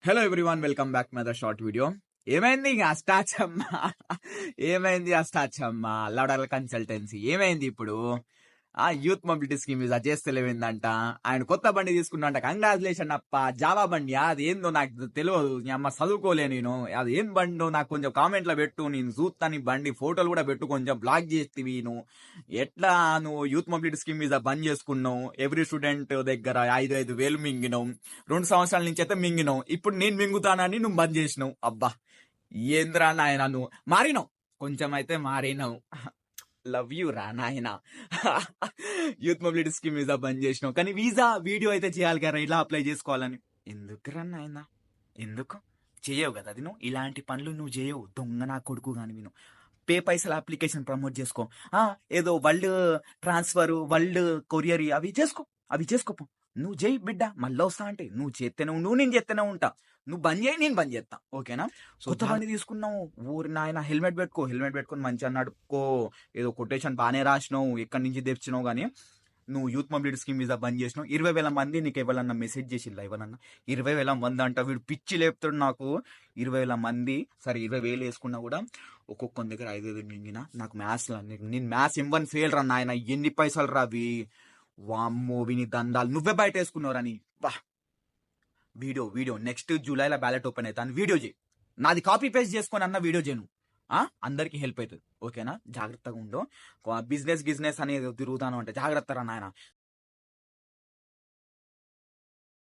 Hello everyone, welcome back my the short video. ఏమైంది ఇక అష్టాచమ్మా? ఏమైంది అష్టాచమ్మా? లవడల కన్సల్టెన్సీ ఏమైంది ఇప్పుడు? యూత్ మొబిలిటీ స్కీమ్ ఇది చేస్తలేవిందంట. ఆయన కొత్త బండి తీసుకున్నంట. కంగ్రాచులేషన్ అప్ప. జావా బండి అది ఏందో నాకు తెలియదు. నీ అమ్మ చదువుకోలే నేను. అది ఏం బండో నాకు కొంచెం కామెంట్లో పెట్టు. నేను చూస్తాను బండి ఫోటోలు కూడా పెట్టు. కొంచెం బ్లాగ్ చేస్తేవి నువ్వు. ఎట్లా నువ్వు యూత్ మొబిలిటీ స్కీమ్ మీద బంద్ చేసుకున్నావు? ఎవ్రీ స్టూడెంట్ దగ్గర 5,000 మింగినావు. 2 సంవత్సరాల నుంచి అయితే మింగినావు. ఇప్పుడు నేను మింగుతానని నువ్వు బంద్ చేసినావు. అబ్బా ఏంద్రా నాయన, నువ్వు మారినావు. కొంచెం అయితే మారినావు. లవ్ యూ రా నాయన. యూత్ మొబిలిటీ స్కీమ్ వీసా బంద్ చేసినావు, కానీ వీసా వీడియో అయితే చేయాలి కదా, ఇలా అప్లై చేసుకోవాలని. ఎందుకు రా నాయన, ఎందుకు చేయవు కదా అది? నువ్వు ఇలాంటి పనులు నువ్వు చేయవు. దొంగ నా కొడుకు కానీ విను. పైసల అప్లికేషన్ ప్రమోట్ చేసుకో. ఏదో వరల్డ్ ట్రాన్స్ఫర్, వరల్డ్ కొరియర్ అవి చేసుకోపో. నువ్వు చేయి బిడ్డ. మళ్ళీ వస్తా అంటే నువ్వు చేస్తేనే నువ్వు, నేను చేస్తేనే ఉంటా. నువ్వు బంద్ చేయి, నేను బంద్ చేస్తా. ఓకేనా? కొత్త బండి తీసుకున్నావు, ఊరి నాయన హెల్మెట్ పెట్టుకొని మంచిగా నడుపుకో. ఏదో కొటేషన్ బాగానే రాసినావు, ఎక్కడి నుంచి తెచ్చినావు. కానీ నువ్వు యూత్ మొబిలిటీ స్కీమ్ వీసా బంద్ చేసినావు. 20,000 మంది నీకు ఎవరన్నా మెసేజ్ చేసిల్లా? ఎవరన్నా 20,000 మంది అంట. వీడు పిచ్చి లేపుతాడు నాకు. 20,000 మంది, సరే 20,000 వేసుకున్నా కూడా ఒక్కొక్క దగ్గర 5,000 మింగినా. నాకు మ్యాథ్స్ నేను మ్యాథ్స్ ఇవ్వని ఫెయిల్ రా నాయన. ఎన్ని పైసలు రా అవి? వామ్మో విని దండాలు. నువ్వే బయట వేసుకున్నావురని. వా వీడియో నెక్స్ట్ జూలైలో బ్యాలెట్ ఓపెన్ అవుతాను. వీడియో చేయి. నాది కాపీ పేస్ట్ చేసుకొని అన్న వీడియో చేయను. అందరికి హెల్ప్ అవుతుంది. ఓకేనా? జాగ్రత్తగా ఉండు. బిజినెస్ అనేది తిరుగుతాను అంటే జాగ్రత్త రా నాయన.